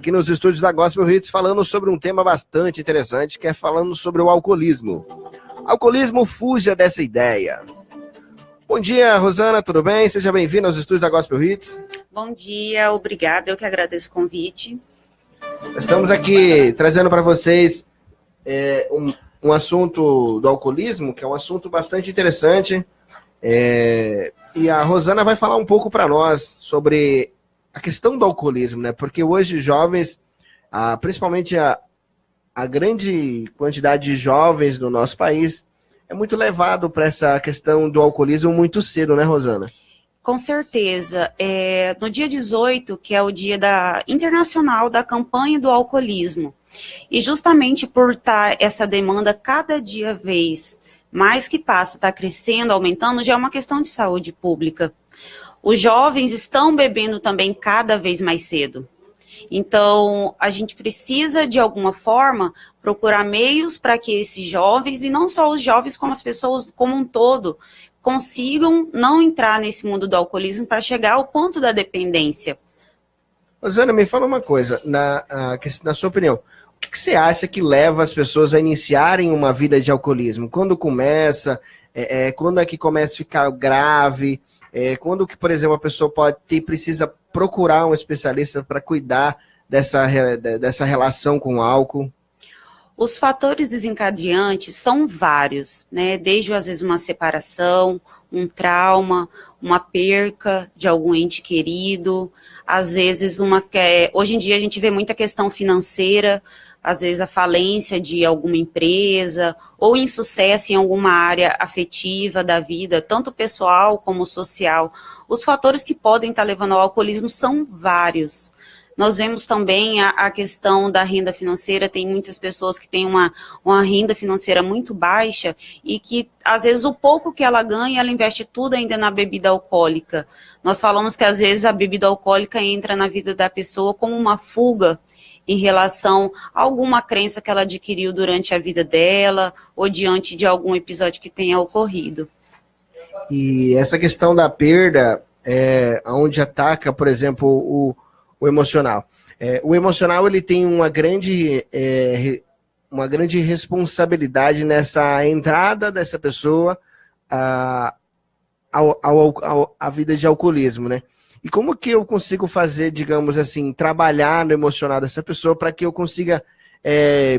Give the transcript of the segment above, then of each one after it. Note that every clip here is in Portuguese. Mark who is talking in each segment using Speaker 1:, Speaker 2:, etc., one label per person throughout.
Speaker 1: aqui nos estúdios da Gospel Hits, falando sobre um tema bastante interessante, que é falando sobre o alcoolismo. Alcoolismo, fuja dessa ideia. Bom dia, Rosana, tudo bem? Seja bem-vinda aos estúdios da Gospel Hits.
Speaker 2: Bom dia, obrigada, eu que agradeço o convite.
Speaker 1: Estamos aqui trazendo para vocês um assunto do alcoolismo, que é um assunto bastante interessante, e a Rosana vai falar um pouco para nós sobre a questão do alcoolismo, né? Porque hoje jovens, principalmente a grande quantidade de jovens do nosso país, é muito levado para essa questão do alcoolismo muito cedo, né, Rosana?
Speaker 2: Com certeza. No dia 18, que é o dia internacional da campanha do alcoolismo, e justamente por estar essa demanda cada dia vez mais que passa, está crescendo, aumentando, já é uma questão de saúde pública. Os jovens estão bebendo também cada vez mais cedo. Então, a gente precisa, de alguma forma, procurar meios para que esses jovens, e não só os jovens, como as pessoas como um todo, consigam não entrar nesse mundo do alcoolismo para chegar ao ponto da dependência.
Speaker 1: Rosana, me fala uma coisa, na sua opinião, o que você acha que leva as pessoas a iniciarem uma vida de alcoolismo? Quando começa? Quando é que começa a ficar grave? Quando que, por exemplo, a pessoa precisa procurar um especialista para cuidar dessa relação com o álcool?
Speaker 2: Os fatores desencadeantes são vários, né? Desde, às vezes, uma separação, um trauma, uma perca de algum ente querido, às vezes hoje em dia a gente vê muita questão financeira, às vezes a falência de alguma empresa, ou insucesso em alguma área afetiva da vida, tanto pessoal como social. Os fatores que podem estar levando ao alcoolismo são vários. Nós vemos também a questão da renda financeira, tem muitas pessoas que têm uma renda financeira muito baixa e que, às vezes, o pouco que ela ganha, ela investe tudo ainda na bebida alcoólica. Nós falamos que, às vezes, a bebida alcoólica entra na vida da pessoa como uma fuga em relação a alguma crença que ela adquiriu durante a vida dela ou diante de algum episódio que tenha ocorrido.
Speaker 1: E essa questão da perda, onde ataca, por exemplo, o emocional. O emocional, ele tem uma grande responsabilidade nessa entrada dessa pessoa à vida de alcoolismo, né? E como que eu consigo fazer, digamos assim, trabalhar no emocional dessa pessoa para que eu consiga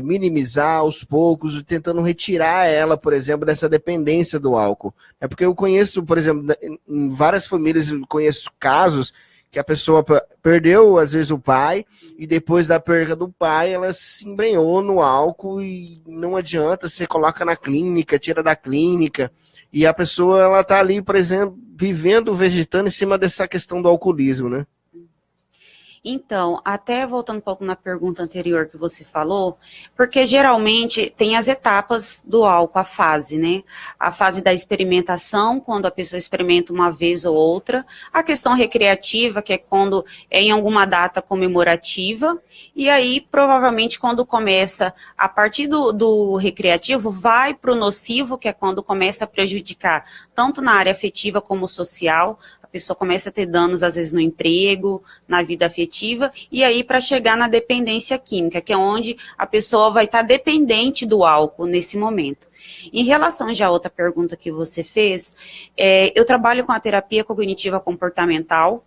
Speaker 1: minimizar aos poucos, tentando retirar ela, por exemplo, dessa dependência do álcool? É porque eu conheço, por exemplo, em várias famílias, eu conheço casos que a pessoa perdeu, às vezes, o pai, e depois da perda do pai, ela se embrenhou no álcool e não adianta, você coloca na clínica, tira da clínica, e a pessoa, ela tá ali, por exemplo, vivendo, vegetando em cima dessa questão do alcoolismo, né?
Speaker 2: Então, até voltando um pouco na pergunta anterior que você falou, porque geralmente tem as etapas do álcool, a fase, né? A fase da experimentação, quando a pessoa experimenta uma vez ou outra, a questão recreativa, que é quando é em alguma data comemorativa, e aí, provavelmente, quando começa, a partir do recreativo, vai para o nocivo, que é quando começa a prejudicar, tanto na área afetiva como social. A pessoa começa a ter danos, às vezes, no emprego, na vida afetiva, e aí para chegar na dependência química, que é onde a pessoa vai estar dependente do álcool nesse momento. Em relação já a outra pergunta que você fez, eu trabalho com a terapia cognitiva comportamental,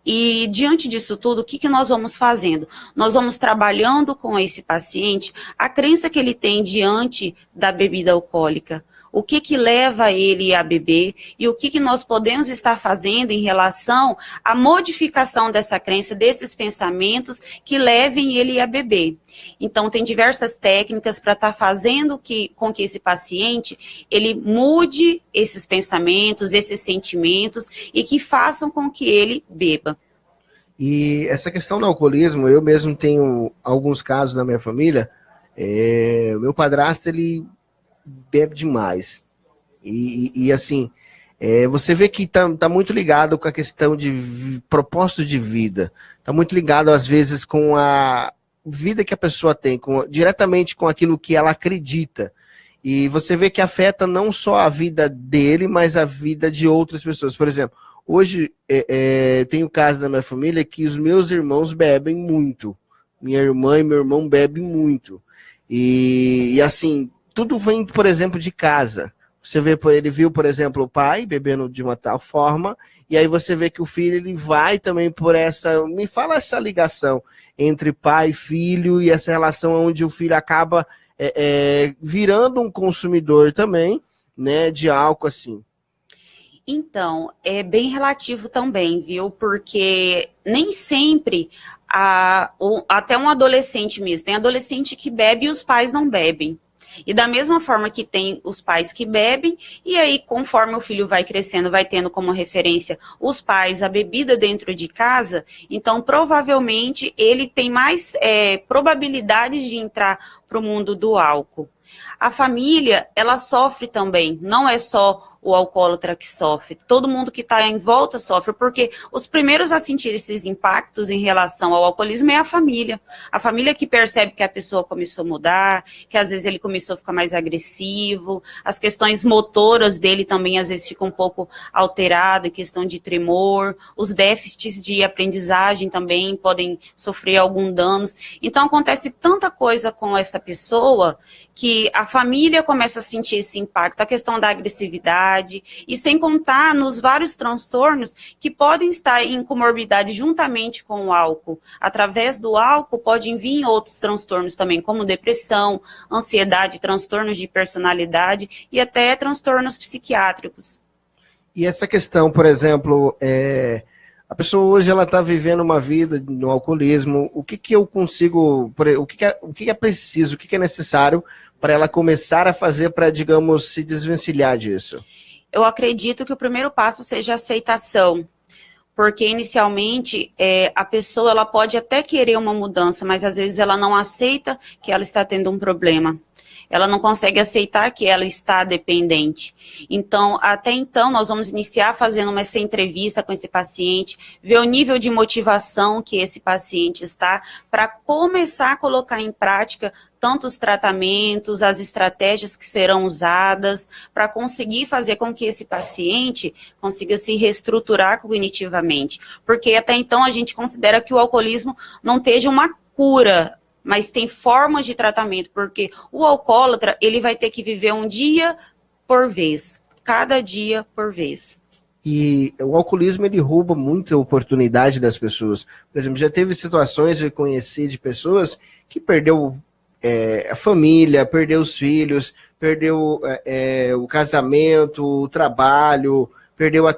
Speaker 2: e diante disso tudo, o que nós vamos fazendo? Nós vamos trabalhando com esse paciente a crença que ele tem diante da bebida alcoólica. O que leva ele a beber e o que nós podemos estar fazendo em relação à modificação dessa crença, desses pensamentos que levem ele a beber. Então, tem diversas técnicas para estar fazendo com que esse paciente, ele mude esses pensamentos, esses sentimentos e que façam com que ele beba.
Speaker 1: E essa questão do alcoolismo, eu mesmo tenho alguns casos na minha família. Meu padrasto, ele bebe demais. E assim, você vê que tá muito ligado com a questão de propósito de vida. Tá muito ligado, às vezes, com a vida que a pessoa tem, diretamente com aquilo que ela acredita. E você vê que afeta não só a vida dele, mas a vida de outras pessoas. Por exemplo, hoje tem o caso da minha família que os meus irmãos bebem muito. minha irmã e meu irmão bebem muito. E assim, tudo vem, por exemplo, de casa. Você vê, ele viu, por exemplo, o pai bebendo de uma tal forma, e aí você vê que o filho ele vai também por essa... Me fala essa ligação entre pai e filho, e essa relação onde o filho acaba virando um consumidor também, né, de álcool, assim.
Speaker 2: Então, é bem relativo também, viu? Porque nem sempre, até um adolescente mesmo, tem adolescente que bebe e os pais não bebem. E da mesma forma que tem os pais que bebem, e aí conforme o filho vai crescendo, vai tendo como referência os pais, a bebida dentro de casa, então provavelmente ele tem mais probabilidades de entrar para o mundo do álcool. A família, ela sofre também, não é só o alcoólatra que sofre, todo mundo que está em volta sofre, porque os primeiros a sentir esses impactos em relação ao alcoolismo é a família que percebe que a pessoa começou a mudar, que às vezes ele começou a ficar mais agressivo, as questões motoras dele também às vezes ficam um pouco alteradas, questão de tremor, os déficits de aprendizagem também podem sofrer algum danos, então acontece tanta coisa com essa pessoa que a família começa a sentir esse impacto, a questão da agressividade, e sem contar nos vários transtornos que podem estar em comorbidade juntamente com o álcool. Através do álcool podem vir outros transtornos também, como depressão, ansiedade, transtornos de personalidade e até transtornos psiquiátricos.
Speaker 1: E essa questão, por exemplo, a pessoa hoje ela está vivendo uma vida no alcoolismo, o que eu consigo, o que é preciso, o que é necessário para ela começar a fazer para, digamos, se desvencilhar disso?
Speaker 2: Eu acredito que o primeiro passo seja a aceitação, porque inicialmente a pessoa ela pode até querer uma mudança, mas às vezes ela não aceita que ela está tendo um problema. Ela não consegue aceitar que ela está dependente. Então, até então, nós vamos iniciar fazendo essa entrevista com esse paciente, ver o nível de motivação que esse paciente está, para começar a colocar em prática tanto os tratamentos, as estratégias que serão usadas, para conseguir fazer com que esse paciente consiga se reestruturar cognitivamente. Porque até então a gente considera que o alcoolismo não esteja uma cura, mas tem formas de tratamento, porque o alcoólatra, ele vai ter que viver um dia por vez, cada dia por vez.
Speaker 1: E o alcoolismo, ele rouba muita oportunidade das pessoas. Por exemplo, já teve situações eu conheci de pessoas que perdeu a família, perdeu os filhos, perdeu o casamento, o trabalho, perdeu a